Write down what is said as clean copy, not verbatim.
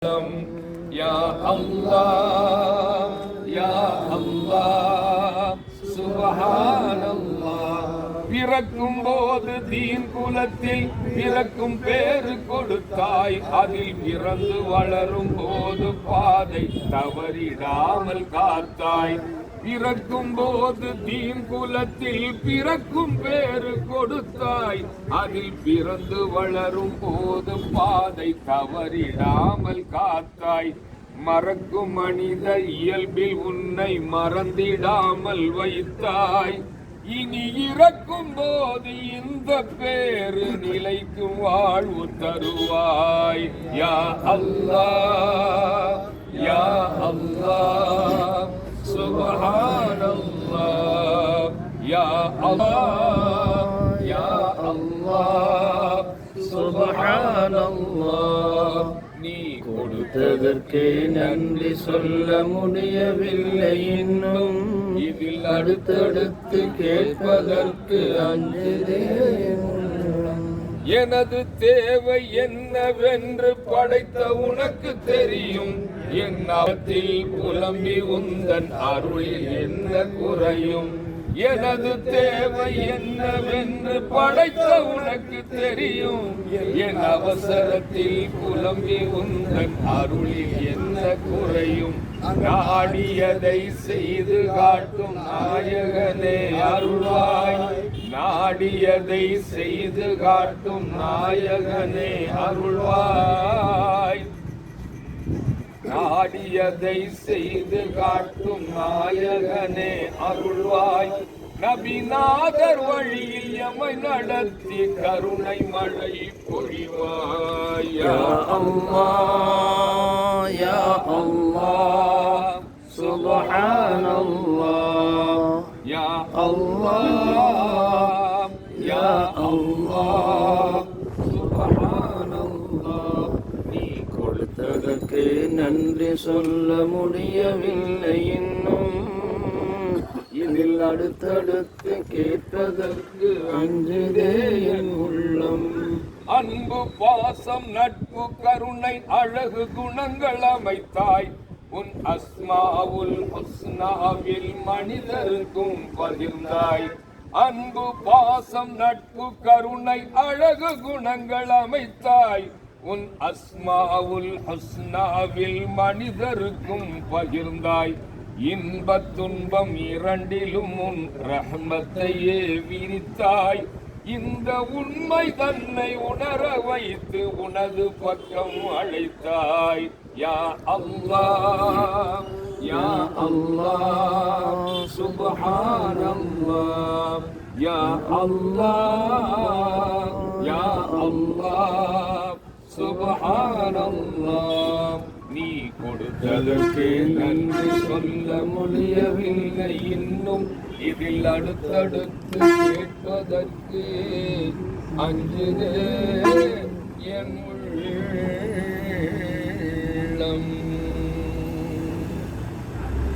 Ya Allah, Ya Allah, Subhanallah. பிறக்கும் போது தீன் குலத்தில் பிறக்கும் பேரு கொடுத்தாய், அதில் பிறந்து வளரும் போது பாதை தவறிடாமல் காத்தாய். பிறக்கும் போது தீன் குலத்தில் பிறக்கும் பேரு கொடுத்தாய், அதில் பிறந்து வளரும் போது பாதை தவறிடாமல் காத்தாய். மறக்கும் மனித இயல்பில் உன்னை மறந்திடாமல் வைத்தாய். இனி இறக்கும் போது இந்த பேரு நிலைக்கும் வாழ்வு தருவாய். யா அல்லாஹ், யா அல்லாஹ், சுப்ஹானல்லாஹ். யா அல்லாஹ், யா அல்லாஹ், சுப்ஹானல்லாஹ். நீ கொடுத்ததற்கு நன்றி சொல்ல முடியவில்லை இன்னும், இதில் அடுத்தடுத்து கேட்பதற்கு அஞ்சுதேன். எனது தேவை என்னவென்று படைத்த உனக்கு தெரியும், என் அவத்தில் புலம்பி உந்தன் அருளில் என்ன குறையும். எனது தேவை என்னவென்று படைத்த உனக்கு தெரியும், என் அவசரத்தில் புலம்பி உந்தன் அருளில் என்ன குறையும். நாடியதை செய்து காட்டும் நாயகனே அருள்வாய். நாடியதை செய்து காட்டும் நாயகனே அருள்வாய். நாடியதை செய்து காட்டும் நாயகனே அருள்வாய். நபிநாதர் வழியில் எமை நடத்தி கருணை மழை பொழிவாய். யா அல்லாஹ், யா அல்லாஹ், சுப்ஹானல்லாஹ். யா அல்லாஹ், யா அல்லாஹ், சுப்ஹானல்லாஹ். நீ கொடுத்ததற்கு நன்றி சொல்ல முடியவில்லை இன்னும், இதில் அடுத்தடுத்து கேட்பதற்கு அஞ்சுதே என் உள்ளம். அன்பு பாசம் நட்பு கருணை அழகு குணங்கள் அமைத்தாய், உன் அஸ்மாவுல் ஹுஸ்னாவில் மனிதருக்கும் பகிர்ந்தாய். அன்பு பாசம் நட்பு கருணை அழகு குணங்கள் அமைத்தாய், உன் அஸ்மாவுல் ஹுஸ்னாவில் மனிதருக்கும் பகிர்ந்தாய். இன்பத் துன்பம் இரண்டிலும் உன் ரஹ்மத்தையே விரித்தாய். இந்த உண்மை தன்னை உணர வைத்து உனது பக்கம் அழைத்தாய். யா அல்லாஹ், யா அல்லாஹ், சுப்ஹானல்லாஹ். யா அல்லாஹ், யா அல்லாஹ், சுப்ஹானல்லாஹ். நீ கொடுத்ததற்கு நன்றி சொல்ல முடியவில்லை இன்னும், இதில் அடுத்தடுத்து கேட்பதற்கு அஞ்சுதே என் உள்ளம்.